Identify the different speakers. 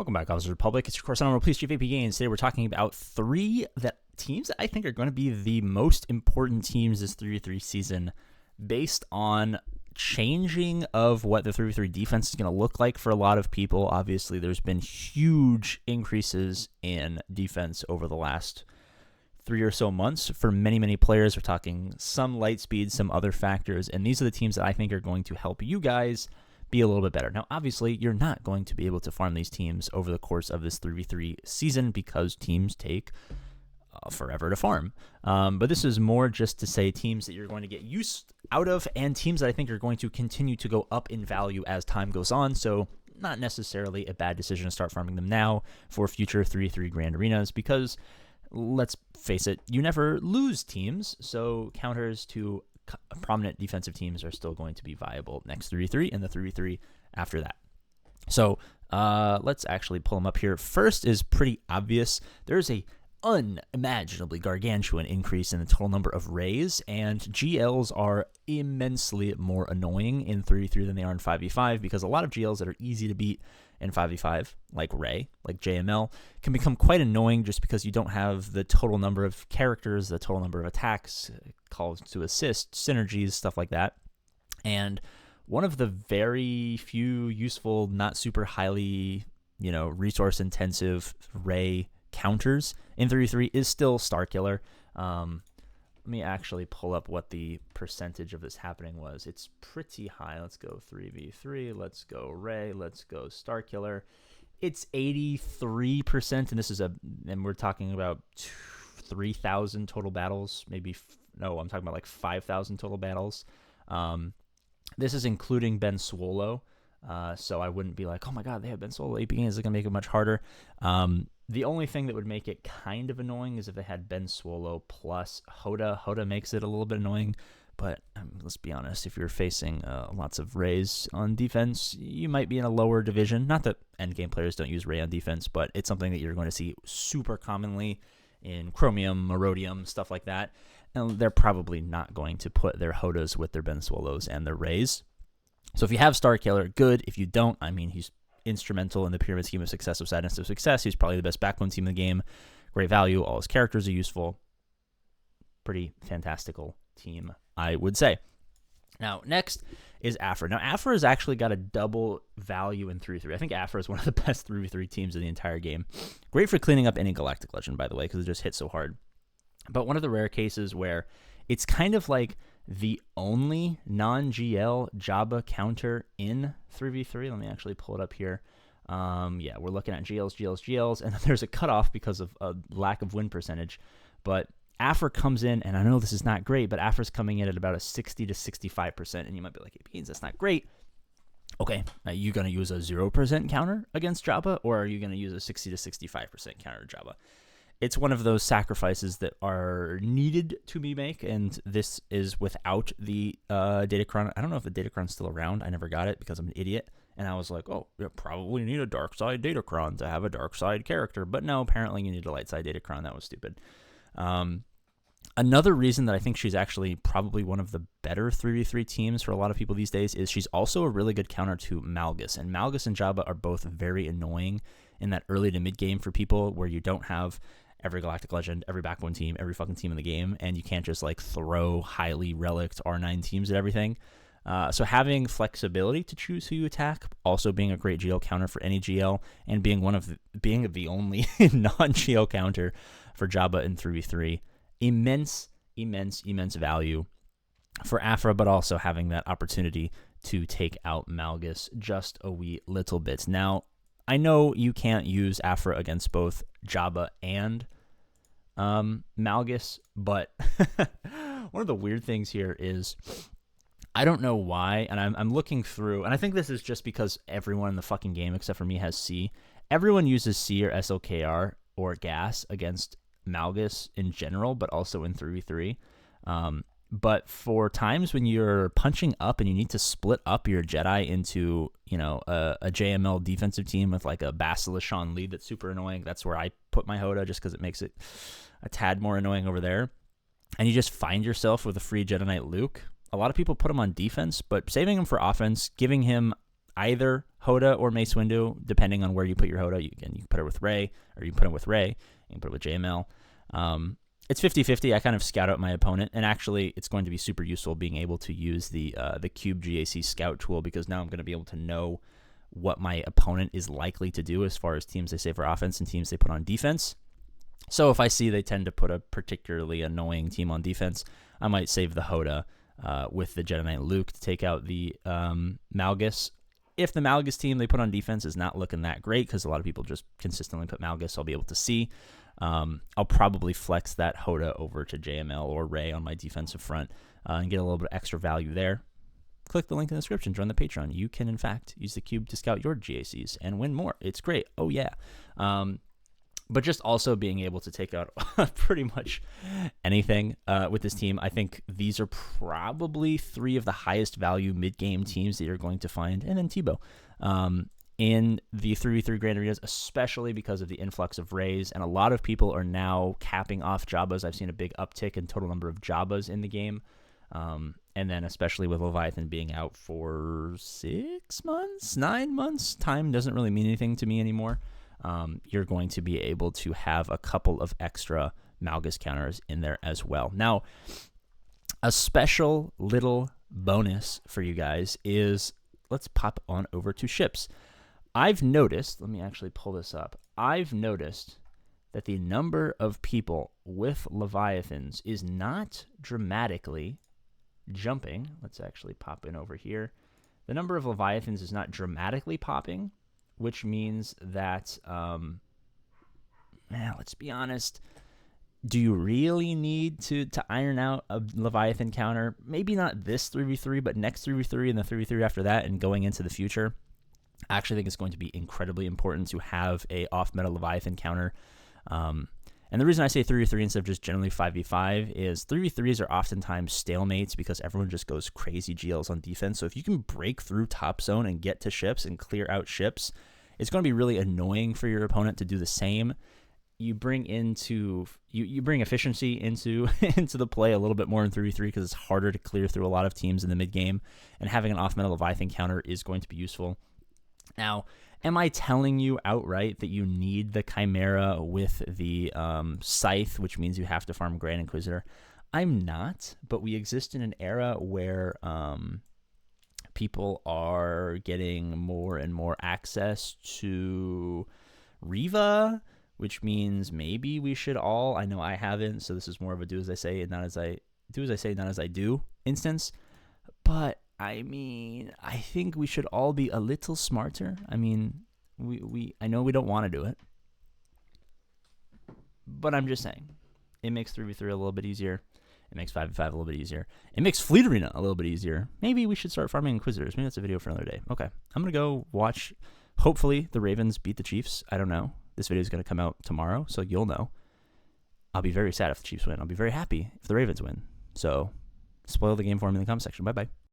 Speaker 1: Welcome back, Officers of the Republic. It's your course on Honorable Police Chief APGAINS. Today we're talking about teams that I think are going to be the most important teams this 3v3 season based on changing of what the 3v3 defense is going to look like for a lot of people. Obviously, there's been huge increases in defense over the last 3 or so months for many, many players. We're talking some light speed, some other factors, and these are the teams that I think are going to help you guys be a little bit better. Now, obviously, you're not going to be able to farm these teams over the course of this 3v3 season because teams take forever to farm. But this is more just to say teams that you're going to get use out of and teams that I think are going to continue to go up in value as time goes on. So not necessarily a bad decision to start farming them now for future 3v3 Grand Arenas because, let's face it, you never lose teams. So counters to prominent defensive teams are still going to be viable next 3v3 and the 3v3 after that. So let's actually pull them up here. First is pretty obvious. There's a unimaginably gargantuan increase in the total number of Rays, and GLs are immensely more annoying in 3v3 than they are in 5v5 because a lot of GLs that are easy to beat in 5v5, like Ray, like JML, can become quite annoying just because you don't have the total number of characters, the total number of attacks, calls to assist, synergies, stuff like that. And one of the very few useful, not super highly, resource intensive Ray counters in 3v3 is still Starkiller. Let me actually pull up what the percentage of this happening was. It's pretty high. Let's go 3v3. Let's go Ray. Let's go Starkiller. It's 83%, and we're talking about 3,000 total battles. I'm talking about like 5,000 total battles. This is including Ben Swolo. So I wouldn't be like, oh my god, they have Ben Swolo. APGAINS is going to make it much harder. The only thing that would make it kind of annoying is if they had Ben Swolo plus Hoda. Hoda makes it a little bit annoying, but let's be honest, if you're facing lots of Rays on defense, you might be in a lower division. Not that endgame players don't use Ray on defense, but it's something that you're going to see super commonly in Chromium, Merodium, stuff like that. And they're probably not going to put their Hodas with their Ben Swolos and their Rays. So if you have Starkiller, good. If you don't, he's instrumental in the pyramid scheme of success of sadness of success. He's probably the best backbone team in the game. Great value. All his characters are useful. Pretty fantastical team, I would say. Now, next is Afra. Now, Afra has actually got a double value in 3v3. I think Afra is one of the best 3v3 teams in the entire game. Great for cleaning up any Galactic Legend, by the way, because it just hits so hard. But one of the rare cases where it's kind of like the only non-GL Jabba counter in 3v3. Let me actually pull it up here. We're looking at GLs, and then there's a cutoff because of a lack of win percentage. But Afra comes in, and I know this is not great, but Afra's coming in at about a 60 to 65%, and you might be like, APGAINS, that's not great. Okay, are you going to use a 0% counter against Jabba, or are you going to use a 60 to 65% counter to Jabba? It's one of those sacrifices that are needed to be made, and this is without the Datacron. I don't know if the Datacron's still around. I never got it because I'm an idiot, and I was like, oh, you probably need a dark side Datacron to have a dark side character. But no, apparently you need a light side Datacron. That was stupid. Another reason that I think she's actually probably one of the better 3v3 teams for a lot of people these days is she's also a really good counter to Malgus, and Malgus and Jabba are both very annoying in that early to mid game for people where you don't have every Galactic Legend, every backbone team, every fucking team in the game, and you can't just like throw highly relicked R9 teams at everything. So having flexibility to choose who you attack, also being a great GL counter for any GL, and being the only non-GL counter for Jabba in 3v3, immense value for Afra, but also having that opportunity to take out Malgus just a wee little bit. Now, I know you can't use Afra against both Jabba and Malgus, but one of the weird things here is I don't know why, and I'm looking through, and I think this is just because everyone in the fucking game except for me has C. Everyone uses C or SLKR or Gas against Malgus in general, but also in 3v3. But for times when you're punching up and you need to split up your Jedi into, a JML defensive team with like a Basilishan lead that's super annoying, that's where I put my Hoda just because it makes it a tad more annoying over there. And you just find yourself with a free Jedi Knight Luke. A lot of people put him on defense, but saving him for offense, giving him either HOTA or Mace Windu, depending on where you put your HOTA. You can put it with Rey, or you can put it with Rey. You can put it with JML. It's 50-50. I kind of scout out my opponent, and actually it's going to be super useful being able to use the Cube GAC Scout tool, because now I'm going to be able to know what my opponent is likely to do as far as teams they save for offense and teams they put on defense. So if I see they tend to put a particularly annoying team on defense, I might save the HOTA with the Jedi Knight Luke to take out the Malgus. If the Malgus team they put on defense is not looking that great, because a lot of people just consistently put Malgus, I'll be able to see. I'll probably flex that HOTA over to JML or Rey on my defensive front and get a little bit of extra value there. Click the link in the description, join the Patreon. You can, in fact, use the cube to scout your GACs and win more. It's great. Oh, yeah. But just also being able to take out pretty much anything with this team. I think these are probably 3 of the highest value mid-game teams that you're going to find, and then Tebow, in the 3v3 Grand Arenas, especially because of the influx of Reys. And a lot of people are now capping off Jabbas. I've seen a big uptick in total number of Jabbas in the game. And then especially with Leviathan being out for 6 months, 9 months, time doesn't really mean anything to me anymore. You're going to be able to have a couple of extra Malgus counters in there as well. Now, a special little bonus for you guys is, let's pop on over to ships. I've noticed, let me actually pull this up. I've noticed that the number of people with Leviathans is not dramatically jumping. Let's actually pop in over here. The number of Leviathans is not dramatically popping, which means that, let's be honest, do you really need to iron out a Leviathan counter? Maybe not this 3v3, but next 3v3 and the 3v3 after that and going into the future. I actually think it's going to be incredibly important to have a off-meta Leviathan counter. And the reason I say 3v3 instead of just generally 5v5 is 3v3s are oftentimes stalemates because everyone just goes crazy GLs on defense. So if you can break through top zone and get to ships and clear out ships, it's going to be really annoying for your opponent to do the same. You bring you bring efficiency into into the play a little bit more in 3v3 because it's harder to clear through a lot of teams in the mid game, and having an off-meta Leviathan counter is going to be useful. Now, am I telling you outright that you need the Chimera with the Scythe, which means you have to farm Grand Inquisitor? I'm not, but we exist in an era where people are getting more and more access to Riva, which means maybe we should all, I know I haven't, so this is more of a do as I say and not as I do instance, but I mean, I think we should all be a little smarter. I mean, I know we don't want to do it, but I'm just saying, it makes 3v3 a little bit easier. It makes 5v5 a little bit easier. It makes Fleet Arena a little bit easier. Maybe we should start farming Inquisitors. Maybe that's a video for another day. Okay, I'm going to go watch, hopefully, the Ravens beat the Chiefs. I don't know. This video is going to come out tomorrow, so you'll know. I'll be very sad if the Chiefs win. I'll be very happy if the Ravens win. So, spoil the game for me in the comment section. Bye-bye.